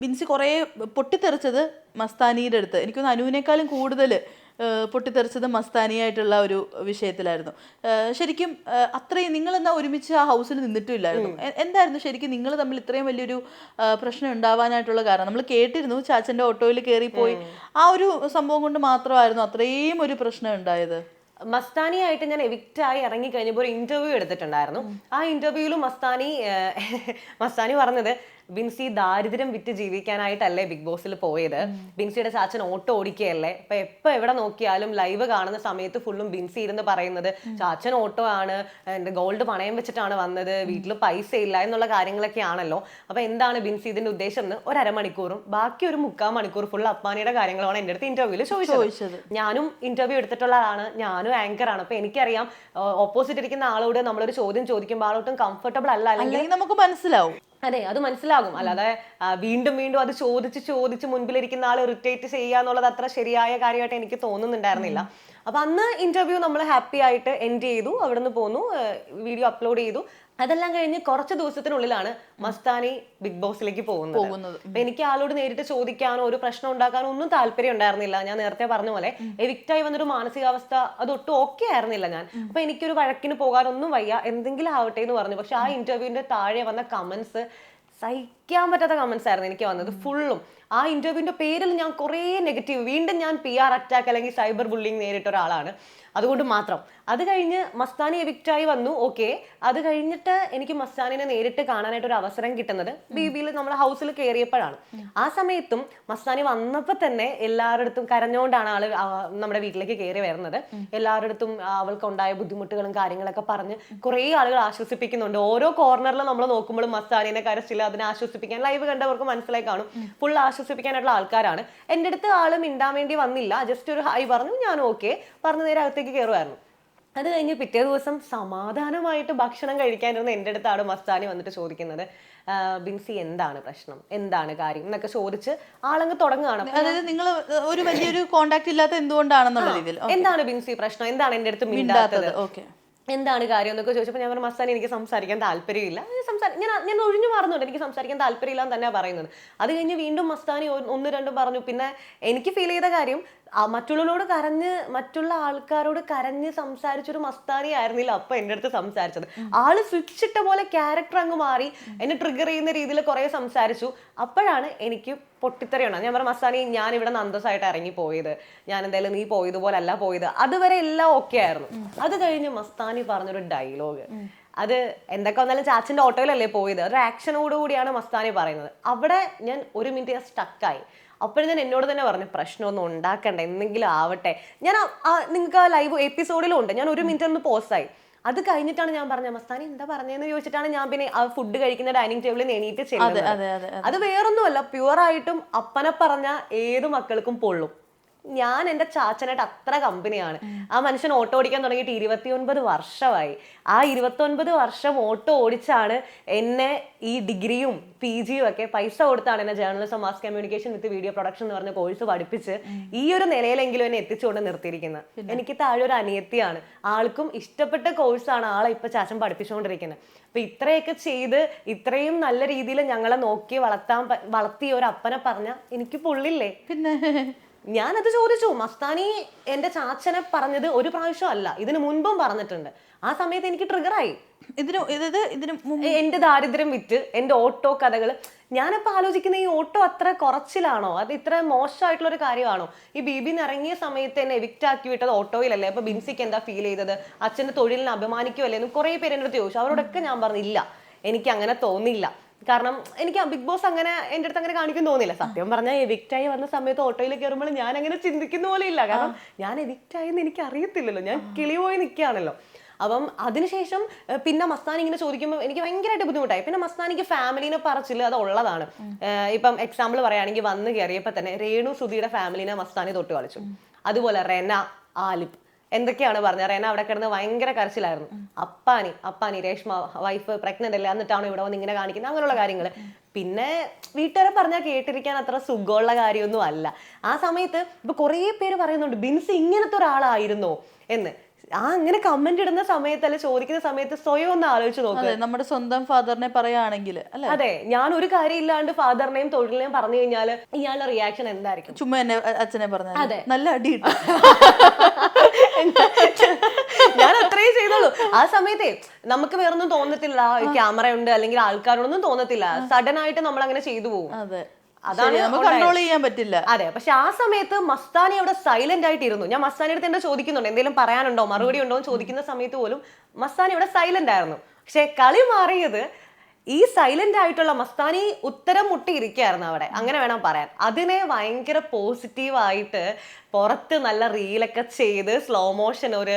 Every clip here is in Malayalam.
ബിൻസി കുറേ പൊട്ടിത്തെറിച്ചത് മസ്താനിയുടെ അടുത്ത്. എനിക്കൊന്ന് അനുവിനേക്കാളും കൂടുതൽ പൊട്ടിത്തെറിച്ചത് മസ്താനിയായിട്ടുള്ള ഒരു വിഷയത്തിലായിരുന്നു. ശരിക്കും അത്രയും നിങ്ങളെന്നാ ഒരുമിച്ച് ആ ഹൗസിൽ നിന്നിട്ടും ഇല്ലായിരുന്നു. എന്തായിരുന്നു ശരിക്കും നിങ്ങൾ തമ്മിൽ ഇത്രയും വലിയൊരു പ്രശ്നം ഉണ്ടാവാനായിട്ടുള്ള കാരണം? നമ്മൾ കേട്ടിരുന്നു ചാച്ചൻ്റെ ഓട്ടോയിൽ കയറിപ്പോയി, ആ ഒരു സംഭവം കൊണ്ട് മാത്രമായിരുന്നു അത്രയും ഒരു പ്രശ്നം ഉണ്ടായത്. മസ്താനിയായിട്ട് ഞാൻ എവിക്റ്റ് ആയി ഇറങ്ങി കഴിഞ്ഞപ്പോൾ ഒരു ഇന്റർവ്യൂ എടുത്തിട്ടുണ്ടായിരുന്നു. ആ ഇന്റർവ്യൂവിൽ മസ്താനി പറഞ്ഞത്, ബിൻസി ദാരിദ്ര്യം വിറ്റ് ജീവിക്കാനായിട്ടല്ലേ ബിഗ് ബോസിൽ പോയത്, ബിൻസിയുടെ ചാച്ചൻ ഓട്ടോ ഓടിക്കുകയല്ലേ, അപ്പൊ എപ്പോ എവിടെ നോക്കിയാലും ലൈവ് കാണുന്ന സമയത്ത് ഫുള്ളും ബിൻസി ഇരുന്ന് പറയുന്നത് ചാച്ചൻ ഓട്ടോ ആണ്, എന്റെ ഗോൾഡ് പണയം വെച്ചിട്ടാണ് വന്നത്, വീട്ടിൽ പൈസ ഇല്ല എന്നുള്ള കാര്യങ്ങളൊക്കെ ആണല്ലോ. അപ്പൊ എന്താണ് ബിൻസി ഇതിന്റെ ഉദ്ദേശം എന്ന് ഒരു അരമണിക്കൂറും ബാക്കി ഒരു 3/4 മണിക്കൂർ ഫുൾ അപ്പാനിയുടെ കാര്യങ്ങളാണ് എന്റെ അടുത്ത് ഇന്റർവ്യൂവിൽ ചോദിച്ചത്. ഞാനും ഇന്റർവ്യൂ എടുത്തിട്ടുള്ള ആളാണ്, ഞാനും ആങ്കർ ആണ്. അപ്പൊ എനിക്കറിയാം ഓപ്പോസിറ്റ് ഇരിക്കുന്ന ആളോട് നമ്മളൊരു ചോദ്യം ചോദിക്കുമ്പോൾ ആളോട്ടും കംഫർട്ടബിൾ അല്ല, അല്ലെങ്കിൽ നമുക്ക് മനസ്സിലാവും. അതെ, അത് മനസ്സിലാകും. അല്ലാതെ വീണ്ടും വീണ്ടും അത് ചോദിച്ച് മുൻപിലിരിക്കുന്ന ആൾ ഇറിറ്റേറ്റ് ചെയ്യുക എന്നുള്ളത് അത്ര ശരിയായ കാര്യമായിട്ട് എനിക്ക് തോന്നുന്നുണ്ടായിരുന്നില്ല. അപ്പൊ അന്ന് ഇന്റർവ്യൂ നമ്മൾ ഹാപ്പി ആയിട്ട് എൻഡ് ചെയ്തു, അവിടുന്ന് പോന്നു, വീഡിയോ അപ്ലോഡ് ചെയ്തു. അതെല്ലാം കഴിഞ്ഞ് കുറച്ച് ദിവസത്തിനുള്ളിലാണ് മസ്താനി ബിഗ് ബോസിലേക്ക് പോകുന്നത്. അപ്പൊ എനിക്ക് ആളോട് നേരിട്ട് ചോദിക്കാനോ ഒരു പ്രശ്നം ഉണ്ടാക്കാനോ ഒന്നും താല്പര്യം ഉണ്ടായിരുന്നില്ല. ഞാൻ നേരത്തെ പറഞ്ഞ പോലെ എവിക്റ്റായി വന്നൊരു മാനസികാവസ്ഥ അതൊട്ടും ഓക്കെ ആയിരുന്നില്ല ഞാൻ. അപ്പൊ എനിക്കൊരു വഴക്കിന് പോകാനൊന്നും വയ്യ, എന്തെങ്കിലും ആവട്ടെ എന്ന് പറഞ്ഞു. പക്ഷെ ആ ഇന്റർവ്യൂവിന്റെ താഴെ വന്ന കമന്റ്സ് സഹിക്കാൻ പറ്റാത്ത കമന്റ്സ് ആയിരുന്നു എനിക്ക് വന്നത് ഫുള്ളും. ആ ഇന്റർവ്യൂവിന്റെ പേരിൽ ഞാൻ കുറേ നെഗറ്റീവ്, വീണ്ടും ഞാൻ PR അറ്റാക്ക് അല്ലെങ്കിൽ സൈബർ ബുള്ളിങ് നേരിട്ട ഒരാളാണ്, അതുകൊണ്ട് മാത്രം. അത് കഴിഞ്ഞ് മസ്താനി എവിക്റ്റായി വന്നു, ഓക്കെ. അത് കഴിഞ്ഞിട്ട് എനിക്ക് മസ്താനിനെ നേരിട്ട് കാണാനായിട്ട് ഒരു അവസരം കിട്ടുന്നത് BBയിൽ നമ്മൾ ഹൗസിൽ കയറിയപ്പോഴാണ്. ആ സമയത്തും മസ്താനി വന്നപ്പോൾ തന്നെ എല്ലാവരുടെ അടുത്തും കരഞ്ഞുകൊണ്ടാണ് ആള് നമ്മുടെ വീട്ടിലേക്ക് കയറി വരുന്നത്. എല്ലാവരുടെ അടുത്തും അവൾക്കുണ്ടായ ബുദ്ധിമുട്ടുകളും കാര്യങ്ങളൊക്കെ പറഞ്ഞ് കുറേ ആളുകൾ ആശ്വസിപ്പിക്കുന്നുണ്ട്. ഓരോ കോർണറിലും നമ്മൾ നോക്കുമ്പോഴും മസ്താനിനെ കരച്ചില്ല, അതിനെ ആശ്വസിപ്പിക്കാൻ, ലൈവ് കണ്ടവർക്ക് മനസ്സിലായി കാണും, ഫുൾ ആശ്വസിപ്പിക്കാനായിട്ടുള്ള ആൾക്കാരാണ്. എൻ്റെ അടുത്ത് ആള് മിണ്ടാൻ വേണ്ടി വന്നില്ല, ജസ്റ്റ് ഒരു ഹായ് പറഞ്ഞു, ഞാൻ ഓക്കെ പറഞ്ഞ് നേരെ അകത്തേക്ക് കയറുമായിരുന്നു. അത് കഴിഞ്ഞ് പിറ്റേ ദിവസം സമാധാനമായിട്ട് ഭക്ഷണം കഴിക്കാനിരുന്ന എൻ്റെ അടുത്താണ് മസ്താനി വന്നിട്ട് ചോദിക്കുന്നത്, ബിൻസി എന്താണ് പ്രശ്നം, എന്താണ് കാര്യം എന്നൊക്കെ ചോദിച്ച് ആളങ്ങ് തുടങ്ങുകയാണ്. അതായത് നിങ്ങൾ ഒരു വലിയൊരു കോണ്ടാക്ട് ഇല്ലാത്ത എന്തുകൊണ്ടാണെന്നുള്ള രീതിയിൽ, എന്താണ് ബിൻസി പ്രശ്നം, എന്താണ് എൻ്റെ അടുത്ത് മിണ്ടാത്തത്, എന്താണ് കാര്യം എന്നൊക്കെ ചോദിച്ചപ്പോൾ ഞാൻ പറഞ്ഞു, മസ്താനി എനിക്ക് സംസാരിക്കാൻ താല്പര്യമില്ല, ഞാൻ ഒഴിഞ്ഞു മാറുന്നുണ്ട്, എനിക്ക് സംസാരിക്കാൻ താല്പര്യമില്ല എന്ന് തന്നെയാണ് പറയുന്നത്. അത് കഴിഞ്ഞ് വീണ്ടും മസ്താനി ഒന്ന് രണ്ടും പറഞ്ഞു. പിന്നെ എനിക്ക് ഫീൽ ചെയ്ത കാര്യം, മറ്റുള്ള ആൾക്കാരോട് കരഞ്ഞ് സംസാരിച്ചൊരു മസ്താനി ആയിരുന്നില്ല അപ്പൊ എൻ്റെ അടുത്ത് സംസാരിച്ചത്. ആള് സ്വിച്ച് ഇട്ട പോലെ ക്യാരക്ടർ അങ്ങ് മാറി എന്നെ ട്രിഗർ ചെയ്യുന്ന രീതിയിൽ കുറെ സംസാരിച്ചു. അപ്പോഴാണ് എനിക്ക് പൊട്ടിത്തെറിയാണ്. ഞാൻ പറഞ്ഞു, മസ്താനി ഞാൻ ഇവിടെ അന്തസ്സായിട്ട് ഇറങ്ങി പോയത്, ഞാൻ എന്തായാലും നീ പോയതുപോലെ അല്ല പോയത്, അതുവരെ എല്ലാം ഓക്കെ ആയിരുന്നു. അത് കഴിഞ്ഞ് മസ്താനി പറഞ്ഞൊരു ഡയലോഗ്, അത് എന്തൊക്കെ വന്നാലും ചാച്ചന്റെ ഓട്ടോയിലല്ലേ പോയത്, ഒരു ആക്ഷനോടുകൂടിയാണ് മസ്താനി പറയുന്നത്. അവിടെ ഞാൻ 1 മിനിറ്റ് സ്റ്റക്കായി. അപ്പോഴും ഞാൻ എന്നോട് തന്നെ പറഞ്ഞു, പ്രശ്നമൊന്നും ഉണ്ടാക്കണ്ട, എന്തെങ്കിലും ആവട്ടെ. ഞാൻ നിങ്ങൾക്ക് ആ ലൈവ് എപ്പിസോഡിലും ഉണ്ട്, ഞാൻ 1 മിനിറ്റ് ഒന്ന് പോസ്റ്റായി. അത് കഴിഞ്ഞിട്ടാണ് ഞാൻ പറഞ്ഞ, മസ്താനി എന്താ പറഞ്ഞതെന്ന് ചോദിച്ചിട്ടാണ് ഞാൻ പിന്നെ ആ ഫുഡ് കഴിക്കുന്ന ഡൈനിങ് ടേബിളിൽ എണീറ്റ് ചെല്ലുന്നത്. അത് വേറൊന്നുമല്ല, പ്യുവറായിട്ടും അപ്പനെ പറഞ്ഞ ഏത് മക്കൾക്കും പൊള്ളും. ഞാൻ എൻ്റെ ചാച്ചനായിട്ട് അത്ര കമ്പനിയാണ്. ആ മനുഷ്യൻ ഓട്ടോ ഓടിക്കാൻ തുടങ്ങിയിട്ട് 29 വർഷമായി. ആ 29 വർഷം ഓട്ടോ ഓടിച്ചാണ് എന്നെ ഈ ഡിഗ്രിയും PGയും ഒക്കെ പൈസ കൊടുത്താണ് എന്നെ journalism, mass communication with video production എന്ന് പറഞ്ഞ കോഴ്സ് പഠിപ്പിച്ച് ഈ ഒരു നിലയിലെങ്കിലും എന്നെ എത്തിച്ചുകൊണ്ട് നിർത്തിയിരിക്കുന്നത്. എനിക്ക് താഴെ ഒരു അനിയത്തിയാണ്, ആൾക്കും ഇഷ്ടപ്പെട്ട കോഴ്സാണ് ആളെ ഇപ്പൊ ചാച്ചൻ പഠിപ്പിച്ചുകൊണ്ടിരിക്കുന്നത്. അപ്പൊ ഇത്രയൊക്കെ ചെയ്ത് ഇത്രയും നല്ല രീതിയിൽ ഞങ്ങളെ നോക്കി വളർത്തിയ ഒരു അപ്പനെ പറഞ്ഞ എനിക്ക് പൊള്ളില്ലേ? പിന്നെ ഞാനത് ചോദിച്ചു. മസ്താനി എന്റെ ചാച്ചനെ പറഞ്ഞത് ഒരു പ്രാവശ്യം അല്ല, ഇതിനു മുൻപും പറഞ്ഞിട്ടുണ്ട്. ആ സമയത്ത് എനിക്ക് ട്രിഗറായി. എന്റെ ദാരിദ്ര്യം വിറ്റ് എന്റെ ഓട്ടോ കഥകൾ. ഞാനിപ്പോ ആലോചിക്കുന്ന, ഈ ഓട്ടോ അത്ര കുറച്ചിലാണോ, അത് ഇത്ര മോശമായിട്ടുള്ള ഒരു കാര്യമാണോ? ഈ ബീബിന്ന് ഇറങ്ങിയ സമയത്ത് എന്നെ എവിക്റ്റ് ആക്കി വിട്ടത് ഓട്ടോയിലല്ലേ, അപ്പൊ ബിൻസിക്ക് എന്താ ഫീൽ ചെയ്തത്, അച്ഛന്റെ തൊഴിലിനെ അഭിമാനിക്കുമല്ലേ എന്ന് കുറെ പേര് എൻ്റെ അടുത്ത് ചോദിച്ചു. അവരോടൊക്കെ ഞാൻ പറഞ്ഞില്ല, എനിക്ക് അങ്ങനെ തോന്നില്ല. കാരണം എനിക്ക് ബിഗ് ബോസ് അങ്ങനെ എൻ്റെ അടുത്ത് അങ്ങനെ കാണിക്കാൻ തോന്നില്ല. സത്യം പറഞ്ഞാൽ എവിക്റ്റായി വന്ന സമയത്ത് ഓട്ടോയിൽ കയറുമ്പോൾ ഞാൻ അങ്ങനെ ചിന്തിക്കുന്ന പോലെ ഇല്ല. കാരണം ഞാൻ എവിക്റ്റായെന്ന് എനിക്ക് അറിയത്തില്ലല്ലോ, ഞാൻ കിളി പോയി നിൽക്കുകയാണല്ലോ. അപ്പം അതിനുശേഷം പിന്നെ മസ്താനി ഇങ്ങനെ ചോദിക്കുമ്പോൾ എനിക്ക് ഭയങ്കരമായിട്ട് ബുദ്ധിമുട്ടായി. പിന്നെ മസ്താനിക്ക് ഫാമിലിനെ പറച്ചില്ല അത് ഉള്ളതാണ്. ഇപ്പം എക്സാമ്പിൾ പറയുകയാണെങ്കിൽ, വന്ന് കയറിയപ്പോൾ തന്നെ രേണു സുധിയുടെ ഫാമിലിനെ മസ്താനി തൊട്ട് കളിച്ചു. അതുപോലെ റെന, ആലിഫ് എന്തൊക്കെയാണ് പറഞ്ഞത്. റെന അവിടെ കിടന്ന് ഭയങ്കര കരച്ചിലായിരുന്നു. അപ്പാനി രേഷ്മ വൈഫ് പ്രഗ്നന്റ് അല്ലേ, എന്നിട്ടാണ് ഇവിടെ വന്ന് ഇങ്ങനെ കാണിക്കുന്നത്, അങ്ങനെയുള്ള കാര്യങ്ങൾ. പിന്നെ വീട്ടുകാരെ പറഞ്ഞാൽ കേട്ടിരിക്കാൻ അത്ര സുഖമുള്ള കാര്യമൊന്നും അല്ല. ആ സമയത്ത് ഇപ്പൊ കുറേ പേര് പറയുന്നുണ്ട്, ബിൻസി ഇങ്ങനത്തെ ഒരാളായിരുന്നോ എന്ന്. അങ്ങനെ കമന്റ് ഇടുന്ന സമയത്ത് അല്ലെ ചോദിക്കുന്ന സമയത്ത് സ്വയം ഒന്ന് ആലോചിച്ച് നോക്ക്. അതെ, നമ്മുടെ സ്വന്തം ഫാദറിനെ പറയുകയാണെങ്കിൽ അല്ലെ, അതെ, ഞാൻ ഒരു കാര്യം ഇല്ലാണ്ട് ഫാദറിനെയും തൊഴിലിനെയും പറഞ്ഞു കഴിഞ്ഞാൽ ഇയാളുടെ റിയാക്ഷൻ എന്തായിരിക്കും? ചുമ്മാ എന്നെ അച്ഛനെ പറഞ്ഞു, അതെ, നല്ല അടി കിട്ടും. ഞാൻ അത്രയും ചെയ്തോളൂ. ആ സമയത്തെ നമുക്ക് വേറൊന്നും തോന്നത്തില്ല, ക്യാമറ ഉണ്ട് അല്ലെങ്കിൽ ആൾക്കാരോടൊന്നും തോന്നത്തില്ല. സഡൻ ആയിട്ട് നമ്മൾ അങ്ങനെ ചെയ്തു പോകും. അതെ, അതാണ് നമുക്ക് കൺട്രോൾ ചെയ്യാൻ പറ്റില്ല. അതെ, പക്ഷെ ആ സമയത്ത് മസ്താനി അവിടെ സൈലന്റ് ആയിട്ടിരുന്നു. ഞാൻ മസ്താനി അടുത്ത് എന്താ ചോദിക്കുന്നുണ്ട്, എന്തെങ്കിലും പറയാനുണ്ടോ, മറുപടി ഉണ്ടോ എന്ന് ചോദിക്കുന്ന സമയത്ത് പോലും മസ്താനി അവിടെ സൈലന്റ് ആയിരുന്നു. പക്ഷെ കളി മാറിയത് ഈ സൈലന്റ് ആയിട്ടുള്ള മസ്താനി ഉത്തരം മുട്ടിയിരിക്കുകയായിരുന്നു അവിടെ, അങ്ങനെ വേണം പറയാൻ. അതിനെ ഭയങ്കര പോസിറ്റീവായിട്ട് പുറത്ത് നല്ല റീലൊക്കെ ചെയ്ത് സ്ലോ മോഷൻ ഒരു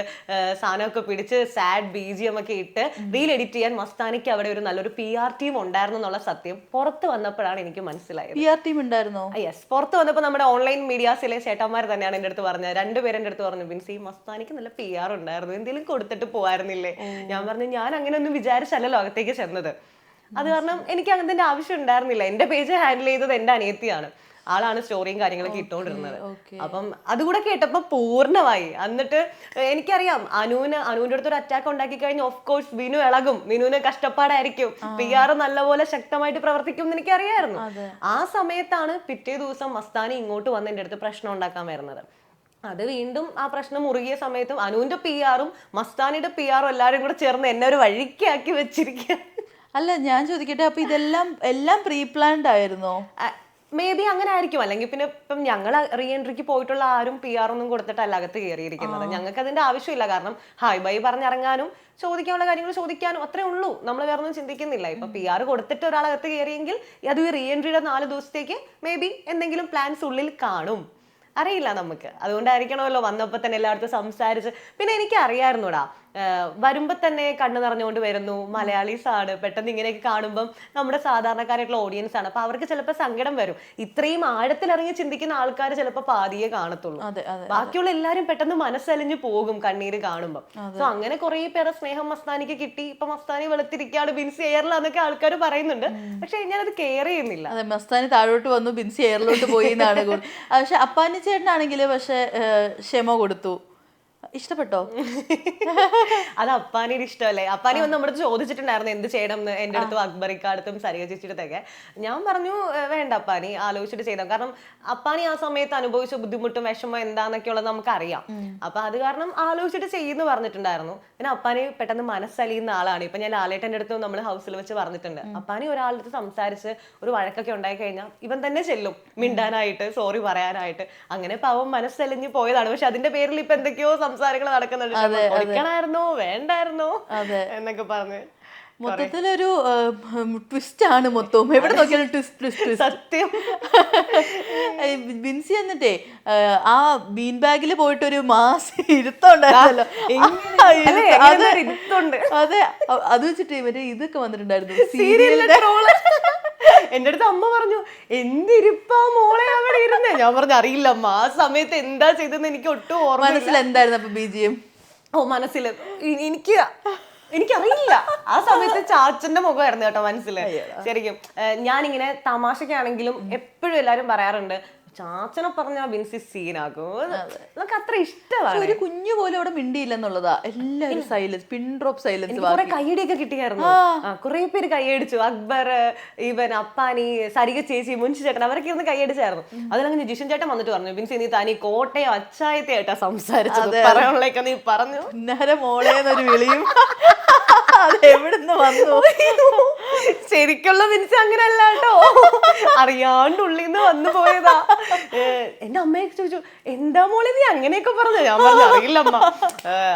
സാധനമൊക്കെ പിടിച്ച് സാഡ് BGM ഒക്കെ ഇട്ട് റീൽ എഡിറ്റ് ചെയ്യാൻ മസ്താനിക്ക് അവിടെ ഒരു നല്ലൊരു PR ടീം ഉണ്ടായിരുന്നു എന്നുള്ള സത്യം പുറത്ത് വന്നപ്പോഴാണ് എനിക്ക് മനസ്സിലായത്. PR ടീം ഉണ്ടായിരുന്നോ? യെസ്, പുറത്ത് വന്നപ്പോൾ നമ്മുടെ ഓൺലൈൻ മീഡിയാസിലെ ചേട്ടന്മാർ തന്നെയാണ് എൻ്റെ അടുത്ത് പറഞ്ഞത്. രണ്ടുപേരും എൻ്റെ അടുത്ത് പറഞ്ഞു, ബിൻസി മസ്താനിക്ക് നല്ല PR ഉണ്ടായിരുന്നു, എന്തെങ്കിലും കൊടുത്തിട്ട് പോവായിരുന്നില്ലേ? ഞാൻ പറഞ്ഞു, ഞാൻ അങ്ങനെ ഒന്നും വിചാരിച്ചല്ലോ അകത്തേക്ക് ചെന്നത്. അത് കാരണം എനിക്ക് അങ്ങനത്തെ ആവശ്യം ഉണ്ടായിരുന്നില്ല. എന്റെ പേജ് ഹാൻഡിൽ ചെയ്തത് എന്റെ അനിയത്തിയാണ്, ആളാണ് സ്റ്റോറിയും കാര്യങ്ങളൊക്കെ ഇട്ടുകൊണ്ടിരുന്നത്. അപ്പം അതുകൂടെ കേട്ടപ്പോ പൂർണ്ണമായി. എന്നിട്ട് എനിക്കറിയാം അനുവിന്റെ അടുത്ത് ഒരു അറ്റാക്ക് ഉണ്ടാക്കി കഴിഞ്ഞാൽ ഓഫ് കോഴ്സ് വിനു ഇളകും, വിനുവിന് കഷ്ടപ്പാടായിരിക്കും, PR നല്ലപോലെ ശക്തമായിട്ട് പ്രവർത്തിക്കും എന്ന് എനിക്കറിയായിരുന്നു. ആ സമയത്താണ് പിറ്റേ ദിവസം മസ്താനി ഇങ്ങോട്ട് വന്ന് എൻ്റെ അടുത്ത് പ്രശ്നം ഉണ്ടാക്കാൻ വരുന്നത്. അത് വീണ്ടും ആ പ്രശ്നം മുറുകിയ സമയത്തും അനുവിന്റെ PR-ഉം മസ്താനിയുടെ PR-ഉം എല്ലാവരും കൂടെ ചേർന്ന് എന്നെ ഒരു വഴിക്കാക്കി വെച്ചിരിക്കുക. അല്ല, ഞാൻ ചോദിക്കട്ടെ, അപ്പൊ എല്ലാം പ്രീ പ്ലാൻഡ് ആയിരുന്നോ? മേ ബി അങ്ങനെ ആയിരിക്കും. അല്ലെങ്കിൽ പിന്നെ ഇപ്പം ഞങ്ങൾ റീ എൻട്രിക്ക് പോയിട്ടുള്ള ആരും PR ഒന്നും കൊടുത്തിട്ടല്ല അകത്ത് കയറിയിരിക്കുന്നത്. ഞങ്ങൾക്ക് അതിന്റെ ആവശ്യമില്ല. കാരണം ഹായ് ബൈ പറഞ്ഞിറങ്ങാനും ചോദിക്കാനുള്ള കാര്യങ്ങൾ ചോദിക്കാനും അത്രേ ഉള്ളൂ. നമ്മൾ വേറെ ഒന്നും ചിന്തിക്കുന്നില്ല. ഇപ്പൊ PR കൊടുത്തിട്ട് ഒരാളകത്ത് കയറിയെങ്കിൽ അത് റീ എൻട്രിയുടെ 4 ദിവസത്തേക്ക് മേ ബി എന്തെങ്കിലും പ്ലാൻസ് ഉള്ളിൽ കാണും, അറിയില്ല നമുക്ക്. അതുകൊണ്ടായിരിക്കണമല്ലോ വന്നപ്പോൾ തന്നെ എല്ലായിടത്തും സംസാരിച്ച്. പിന്നെ എനിക്ക് അറിയായിരുന്നുടാ, വരുമ്പോൾ തന്നെ കണ്ണു നിറഞ്ഞുകൊണ്ട് വരുന്നു, മലയാളീസ് ആണ്, പെട്ടെന്ന് ഇങ്ങനെയൊക്കെ കാണുമ്പം നമ്മുടെ സാധാരണക്കാരായിട്ടുള്ള ഓഡിയൻസ് ആണ്, അപ്പൊ അവർക്ക് ചിലപ്പോൾ സങ്കടം വരും. ഇത്രയും ആഴത്തിലിറങ്ങി ചിന്തിക്കുന്ന ആൾക്കാർ ചിലപ്പോൾ പാതിയെ കാണത്തുള്ളൂ, ബാക്കിയുള്ള എല്ലാവരും പെട്ടെന്ന് മനസ്സലിഞ്ഞു പോകും കണ്ണീര് കാണുമ്പോൾ. സോ അങ്ങനെ കുറെ പേരെ സ്നേഹം മസ്താനിക്ക് കിട്ടി. ഇപ്പൊ മസ്താനി വെളുത്തിരിക്കാണ്, ബിൻസി എയറിലാന്നൊക്കെ ആൾക്കാർ പറയുന്നുണ്ട്. പക്ഷെ ഞാനത് കെയർ ചെയ്യുന്നില്ല. അതെ, മസ്താനി താഴോട്ട് വന്നു, ബിൻസി എയറിലോട്ട് പോയി എന്നാണ്. പക്ഷെ അപ്പാനി ചേട്ടനാണെങ്കിൽ പക്ഷെ ക്ഷമ കൊടുത്തു. ഇഷ്ടപ്പെട്ടോ? അത് അപ്പാനിയുടെ ഇഷ്ടമല്ലേ. അപ്പാനി വന്ന് നമ്മുടെ ചോദിച്ചിട്ടുണ്ടായിരുന്നു എന്ത് ചെയ്യണം എന്ന്, എൻ്റെ അടുത്തും അക്ബറിക്കാടുത്തും സരിക ചേച്ചിയുടെ അടുത്തൊക്കെ. ഞാൻ പറഞ്ഞു വേണ്ട അപ്പാനി, ആലോചിച്ചിട്ട് ചെയ്താൽ. കാരണം അപ്പാനി ആ സമയത്ത് അനുഭവിച്ച ബുദ്ധിമുട്ടും വിഷമം എന്താന്നൊക്കെ ഉള്ളത് നമുക്കറിയാം. അപ്പൊ അത് കാരണം ആലോചിച്ചിട്ട് ചെയ്യുന്നു പറഞ്ഞിട്ടുണ്ടായിരുന്നു. പിന്നെ അപ്പാനി പെട്ടെന്ന് മനസ്സലിയുന്ന ആളാണ്. ഇപ്പൊ ഞാൻ ലാലേട്ടൻ്റെ അടുത്തും നമ്മൾ ഹൗസിൽ വെച്ച് പറഞ്ഞിട്ടുണ്ട്, അപ്പാനി ഒരാളുടെ അടുത്ത് സംസാരിച്ച് ഒരു വഴക്കൊക്കെ ഉണ്ടായി കഴിഞ്ഞാൽ ഇവൻ തന്നെ ചെല്ലും മിണ്ടാനായിട്ട്, സോറി പറയാനായിട്ട്. അങ്ങനെ പാവം മനസ്സലിഞ്ഞ് പോയതാണ്. പക്ഷെ അതിന്റെ പേരിൽ ഇപ്പൊ എന്തൊക്കെയോ സംസാരങ്ങൾ നടക്കുന്നുണ്ട്. കൊടുക്കണായിരുന്നോ വേണ്ടായിരുന്നോ എന്നൊക്കെ പറഞ്ഞ് മൊത്തത്തിലൊരു ട്വിസ്റ്റ് ആണ് മൊത്തവും. എവിടെ നോക്കിയാലും ട്വിസ്റ്റ്. സത്യം. ബിൻസി എന്നിട്ടേ ആ ബീൻ ബാഗിൽ പോയിട്ട് ഒരു മാസ് ഇരുത്തുണ്ടായിരുന്നല്ലോ. അതെ, അത് വെച്ചിട്ട് ഇവര് ഇതൊക്കെ വന്നിട്ടുണ്ടായിരുന്നു സീരിയലിന്റെ. എന്റെ അടുത്ത് അമ്മ പറഞ്ഞു എന്തിരിപ്പാ മോളെ അവിടെ ഇരുന്നേ. ഞാൻ പറഞ്ഞു അറിയില്ല അമ്മ, ആ സമയത്ത് എന്താ ചെയ്തെന്ന് എനിക്ക് ഒട്ടും ഓർമ്മ. മനസ്സിൽ എന്തായിരുന്നു അപ്പൊ BGM? മനസ്സിൽ എനിക്കറിയില്ല. ആ സമയത്ത് ചാച്ചന്റെ മുഖമായിരുന്നു കേട്ടോ മനസ്സില്. ശരിക്കും ഞാനിങ്ങനെ തമാശക്കാണെങ്കിലും എപ്പോഴും എല്ലാരും പറയാറുണ്ട്, ചാച്ചനെ പറഞ്ഞ ബിൻസി സീനാക്കും. നമുക്ക് അത്ര ഇഷ്ടമാണ്. ഒരു കുഞ്ഞു പോലും അവിടെ മിണ്ടിയില്ലെന്നുള്ളതാ. എല്ലാരും സൈലൻസ്, പിൻ ഡ്രോപ്പ് സൈലൻസ്. കുറെ കൈയടിയൊക്കെ കിട്ടിയായിരുന്നു. കുറെ പേര് കൈയടിച്ചു. അക്ബർ, ഇവൻ, അപ്പാനി, സരിക ചേച്ചി, മുൻഷി ചേട്ടൻ, അവരൊക്കെ ഇരുന്ന് കൈയടിച്ചായിരുന്നു. അതിലങ്ങനെ ജിഷൻ ചേട്ടൻ വന്നിട്ട് പറഞ്ഞു, ബിൻസി നീ തനി കോട്ടയം അച്ചായത്തെ ആയിട്ടാ സംസാരിച്ചത്, പറയാനുള്ളതൊക്കെ നീ പറഞ്ഞു. മോളേന്നൊരു വിളിയും എവിടുന്ന് വന്നു. ശരിക്കുള്ള ബിൻസി അങ്ങനെയല്ല കേട്ടോ, അറിയാണ്ട് ഉള്ളിന്ന് വന്നു പോയതാ. എന്റെ അമ്മയൊക്കെ ചോദിച്ചു എന്താ മോളെ നീ അങ്ങനെയൊക്കെ പറഞ്ഞു. ഞാൻ പറഞ്ഞു അറിയില്ല അമ്മ,